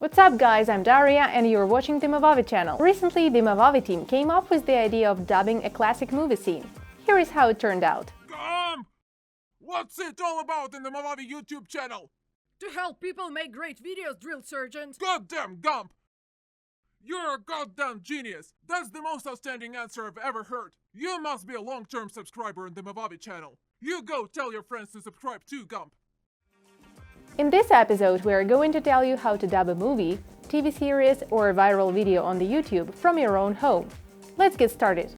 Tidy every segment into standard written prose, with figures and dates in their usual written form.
What's up guys, I'm Daria and you're watching the Movavi channel. Recently, the Movavi team came up with the idea of dubbing a classic movie scene. Here is how it turned out. What's it all about in the Movavi YouTube channel? To help people make great videos, drill sergeant. Goddamn Gump! You're a goddamn genius! That's the most outstanding answer I've ever heard. You must be a long-term subscriber in the Movavi channel. You go tell your friends to subscribe too, Gump. In this episode, we are going to tell you how to dub a movie, TV series or a viral video on the YouTube from your own home. Let's get started.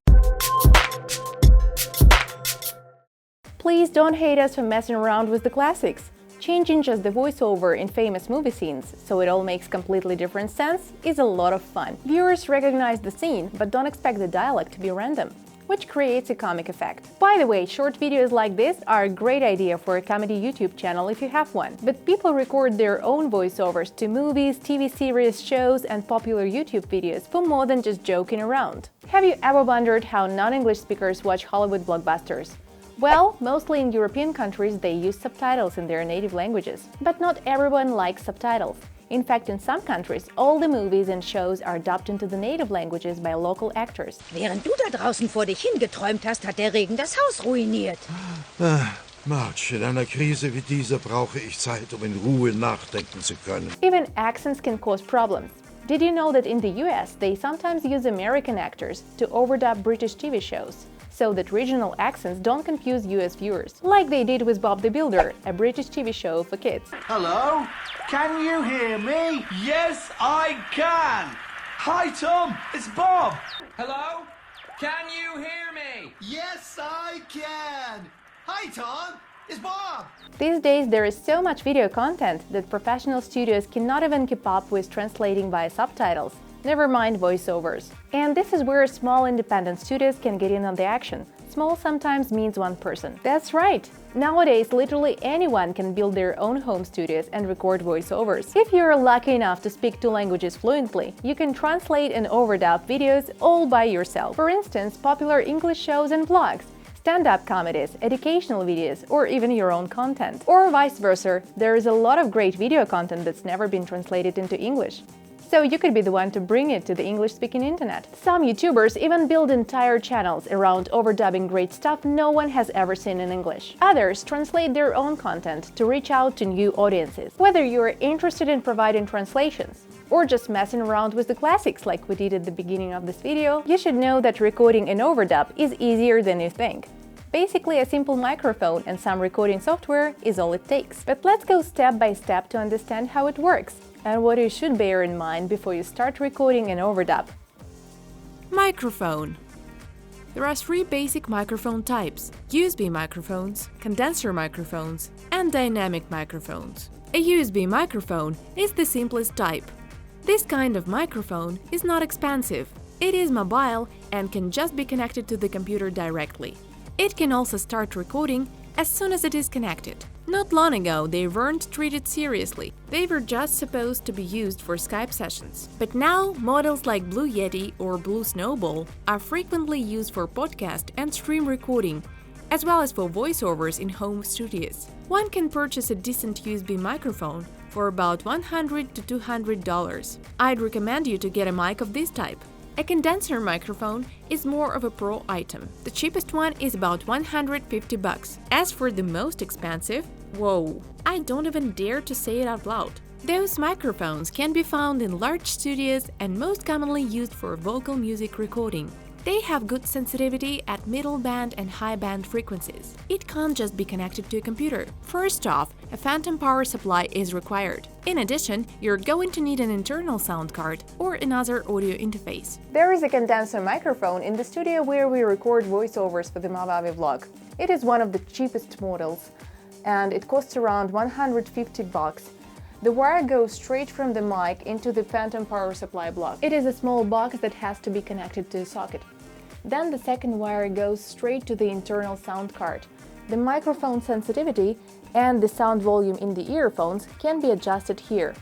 Please don't hate us for messing around with the classics. Changing just the voiceover in famous movie scenes so it all makes completely different sense is a lot of fun. Viewers recognize the scene but don't expect the dialogue to be random, which creates a comic effect. By the way, short videos like this are a great idea for a comedy YouTube channel if you have one. But people record their own voiceovers to movies, TV series, shows and popular YouTube videos for more than just joking around. Have you ever wondered how non-English speakers watch Hollywood blockbusters? Well, mostly in European countries they use subtitles in their native languages. But not everyone likes subtitles. In fact, in some countries, all the movies and shows are dubbed into the native languages by local actors. Während du da draußen vor dich hingeträumt hast, hat der Regen das Haus ruiniert. Marge, in einer Krise wie dieser brauche ich Zeit, um in Ruhe nachdenken zu können. Even accents can cause problems. Did you know that in the US they sometimes use American actors to overdub British TV shows, so that regional accents don't confuse US viewers, like they did with Bob the Builder, a British TV show for kids. Hello? Can you hear me? Yes, I can! Hi, Tom, it's Bob! Hello? Can you hear me? Yes, I can! Hi, Tom, it's Bob! These days there is so much video content that professional studios cannot even keep up with translating via subtitles, never mind voiceovers. And this is where small independent studios can get in on the action. Small sometimes means one person. That's right! Nowadays, literally anyone can build their own home studios and record voiceovers. If you're lucky enough to speak two languages fluently, you can translate and overdub videos all by yourself. For instance, popular English shows and vlogs, stand-up comedies, educational videos, or even your own content. Or vice versa, there is a lot of great video content that's never been translated into English. So you could be the one to bring it to the English-speaking internet. Some YouTubers even build entire channels around overdubbing great stuff no one has ever seen in English. Others translate their own content to reach out to new audiences. Whether you're interested in providing translations or just messing around with the classics like we did at the beginning of this video, you should know that recording an overdub is easier than you think. Basically, a simple microphone and some recording software is all it takes. But let's go step by step to understand how it works and what you should bear in mind before you start recording an overdub. Microphone. There are three basic microphone types: USB microphones, condenser microphones, and dynamic microphones. A USB microphone is the simplest type. This kind of microphone is not expensive. It is mobile and can just be connected to the computer directly. It can also start recording as soon as it is connected. Not long ago, they weren't treated seriously. They were just supposed to be used for Skype sessions. But now, models like Blue Yeti or Blue Snowball are frequently used for podcast and stream recording, as well as for voiceovers in home studios. One can purchase a decent USB microphone for about $100 to $200. I'd recommend you to get a mic of this type. A condenser microphone is more of a pro item. The cheapest one is about $150. As for the most expensive, whoa, I don't even dare to say it out loud. Those microphones can be found in large studios and most commonly used for vocal music recording. They have good sensitivity at middle band and high band frequencies. It can't just be connected to a computer. First off, a phantom power supply is required. In addition, you're going to need an internal sound card or another audio interface. There is a condenser microphone in the studio where we record voiceovers for the Movavi vlog. It is one of the cheapest models and it costs around $150. The wire goes straight from the mic into the phantom power supply block. It is a small box that has to be connected to a socket. Then the second wire goes straight to the internal sound card. The microphone sensitivity and the sound volume in the earphones can be adjusted here.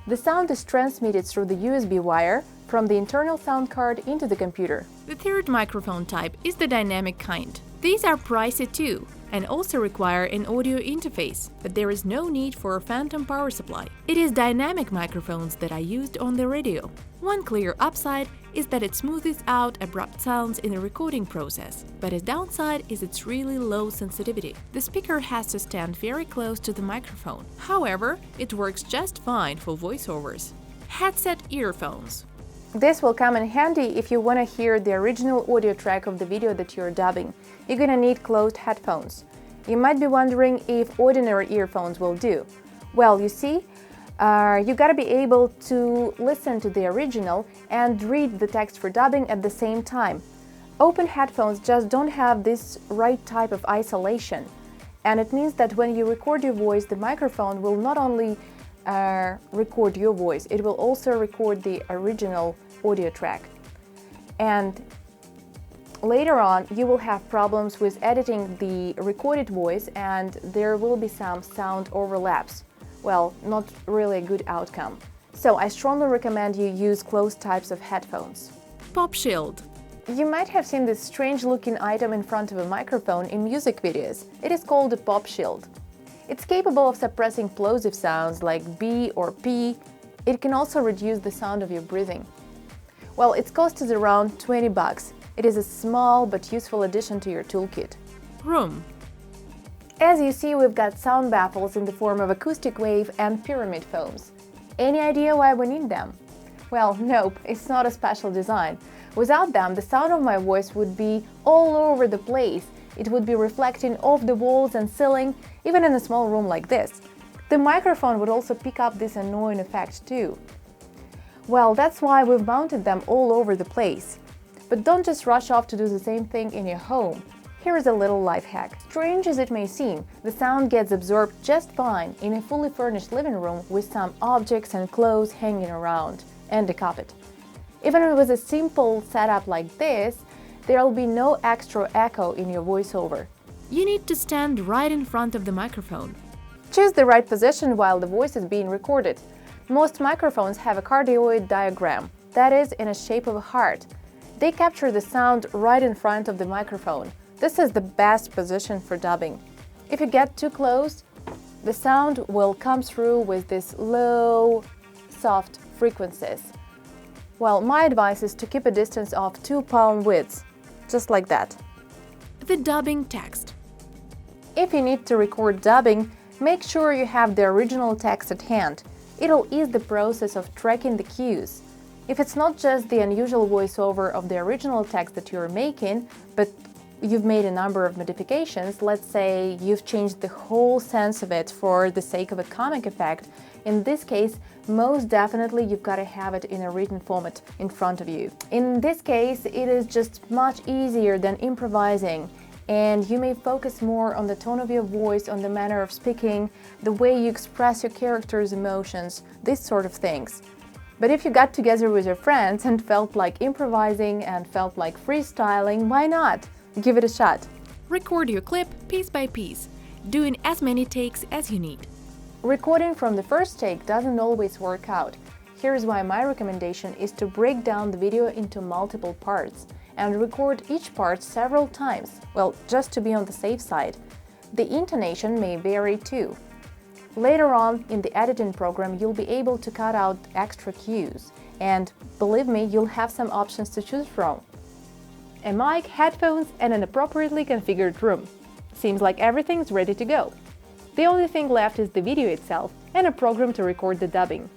The sound is transmitted through the USB wire from the internal sound card into the computer. The third microphone type is the dynamic kind. These are pricey too, and also require an audio interface, but there is no need for a phantom power supply. It is dynamic microphones that are used on the radio. One clear upside is that it smoothes out abrupt sounds in the recording process, but a downside is its really low sensitivity. The speaker has to stand very close to the microphone. However, it works just fine for voiceovers. Headset earphones. This will come in handy if you want to hear the original audio track of the video that you're dubbing. You're gonna need closed headphones. You might be wondering if ordinary earphones will do. Well, you see, you gotta be able to listen to the original and read the text for dubbing at the same time. Open headphones just don't have this right type of isolation, and it means that when you record your voice, the microphone will not only record your voice, it will also record the original audio track. And later on, you will have problems with editing the recorded voice, and there will be some sound overlaps. Well, not really a good outcome. So I strongly recommend you use closed types of headphones. Pop shield. You might have seen this strange-looking item in front of a microphone in music videos. It is called a pop shield. It's capable of suppressing plosive sounds like B or P. It can also reduce the sound of your breathing. Well, its cost is around $20. It is a small but useful addition to your toolkit. Room. As you see, we've got sound baffles in the form of acoustic wave and pyramid foams. Any idea why we need them? Well, nope, it's not a special design. Without them, the sound of my voice would be all over the place. It would be reflecting off the walls and ceiling, even in a small room like this. The microphone would also pick up this annoying effect too. Well, that's why we've mounted them all over the place. But don't just rush off to do the same thing in your home. Here is a little life hack. Strange as it may seem, the sound gets absorbed just fine in a fully furnished living room with some objects and clothes hanging around and a carpet. Even with a simple setup like this, there will be no extra echo in your voiceover. You need to stand right in front of the microphone. Choose the right position while the voice is being recorded. Most microphones have a cardioid diagram, that is, in a shape of a heart. They capture the sound right in front of the microphone. This is the best position for dubbing. If you get too close, the sound will come through with these low, soft frequencies. Well, my advice is to keep a distance of 2 palm widths, just like that. The dubbing text. If you need to record dubbing, make sure you have the original text at hand. It'll ease the process of tracking the cues. If it's not just the unusual voiceover of the original text that you're making, but you've made a number of modifications, let's say you've changed the whole sense of it for the sake of a comic effect, in this case, most definitely you've got to have it in a written format in front of you. In this case, it is just much easier than improvising, and you may focus more on the tone of your voice, on the manner of speaking, the way you express your character's emotions, these sort of things. But if you got together with your friends and felt like improvising and felt like freestyling, why not? Give it a shot. Record your clip piece by piece, doing as many takes as you need. Recording from the first take doesn't always work out. Here's why my recommendation is to break down the video into multiple parts and record each part several times, well, just to be on the safe side. The intonation may vary too. Later on in the editing program, you'll be able to cut out extra cues, and believe me, you'll have some options to choose from. A mic, headphones, and an appropriately configured room. Seems like everything's ready to go. The only thing left is the video itself and a program to record the dubbing.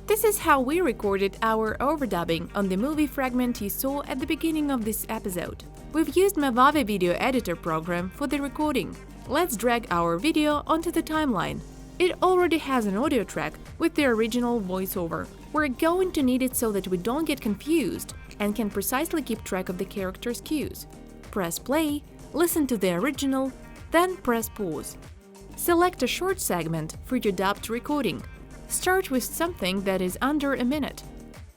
This is how we recorded our overdubbing on the movie fragment you saw at the beginning of this episode. We've used Movavi video editor program for the recording. Let's drag our video onto the timeline. It already has an audio track with the original voiceover. We're going to need it so that we don't get confused and can precisely keep track of the character's cues. Press play, listen to the original, then press pause. Select a short segment for your dubbed recording. Start with something that is under a minute.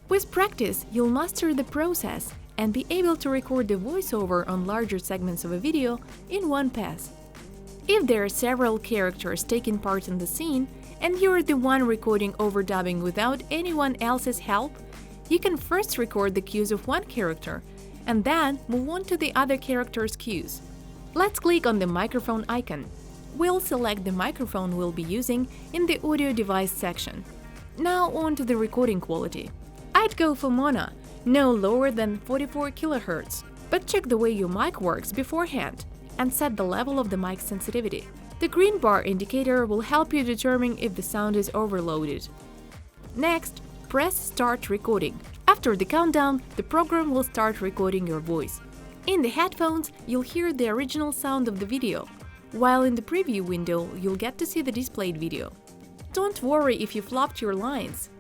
With practice, you'll master the process and be able to record the voiceover on larger segments of a video in one pass. If there are several characters taking part in the scene and you're the one recording overdubbing without anyone else's help, you can first record the cues of one character and then move on to the other character's cues. Let's click on the microphone icon. We'll select the microphone we'll be using in the audio device section. Now on to the recording quality. I'd go for mono, no lower than 44 kHz, but check the way your mic works beforehand and set the level of the mic sensitivity. The green bar indicator will help you determine if the sound is overloaded. Next, press Start Recording. After the countdown, the program will start recording your voice. In the headphones, you'll hear the original sound of the video, while in the preview window, you'll get to see the displayed video. Don't worry if you flopped your lines.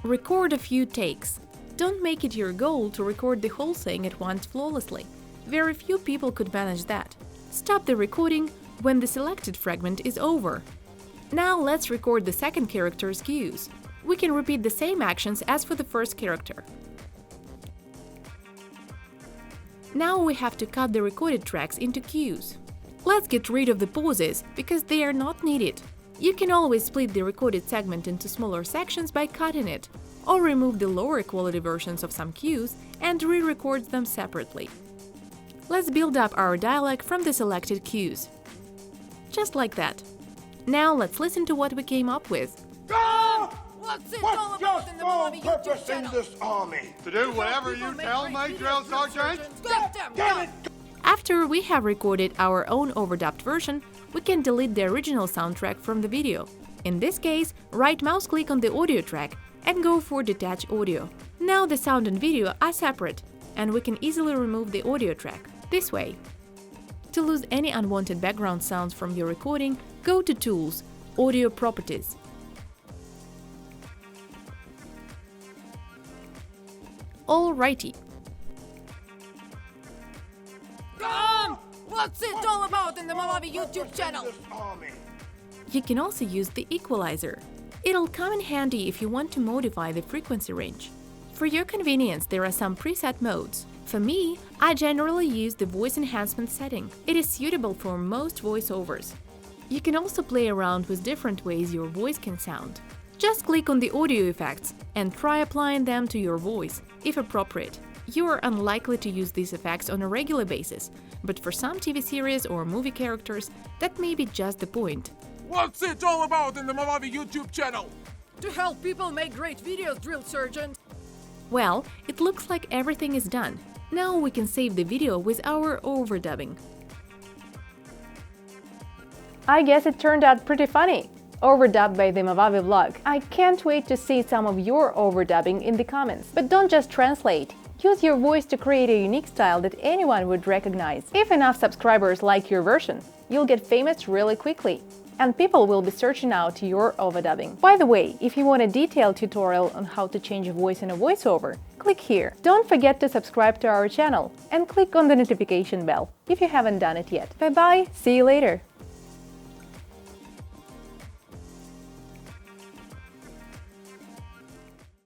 Record a few takes. Don't make it your goal to record the whole thing at once flawlessly. Very few people could manage that. Stop the recording when the selected fragment is over. Now let's record the second character's cues. We can repeat the same actions as for the first character. Now we have to cut the recorded tracks into cues. Let's get rid of the pauses, because they are not needed. You can always split the recorded segment into smaller sections by cutting it, or remove the lower quality versions of some cues and re-record them separately. Let's build up our dialogue from the selected cues. Just like that. Now let's listen to what we came up with. What's it all about in the Movavi YouTube channel? This army? To do whatever you tell me, drill sergeant? Get them! After we have recorded our own overdubbed version, we can delete the original soundtrack from the video. In this case, right mouse click on the audio track and go for Detach Audio. Now the sound and video are separate, and we can easily remove the audio track, this way. To lose any unwanted background sounds from your recording, go to Tools, Audio Properties. Alrighty. What's it all about in the Movavi YouTube channel? You can also use the equalizer. It'll come in handy if you want to modify the frequency range. For your convenience, there are some preset modes. For me, I generally use the voice enhancement setting. It is suitable for most voiceovers. You can also play around with different ways your voice can sound. Just click on the audio effects and try applying them to your voice, if appropriate. You are unlikely to use these effects on a regular basis, but for some TV series or movie characters, that may be just the point. What's it all about in the Movavi YouTube channel? To help people make great videos, drill sergeant. Well, it looks like everything is done. Now we can save the video with our overdubbing. I guess it turned out pretty funny. Overdubbed by the Movavi vlog. I can't wait to see some of your overdubbing in the comments. But don't just translate. Use your voice to create a unique style that anyone would recognize. If enough subscribers like your version, you'll get famous really quickly, and people will be searching out your overdubbing. By the way, if you want a detailed tutorial on how to change a voice in a voiceover, click here. Don't forget to subscribe to our channel and click on the notification bell if you haven't done it yet. Bye-bye, see you later!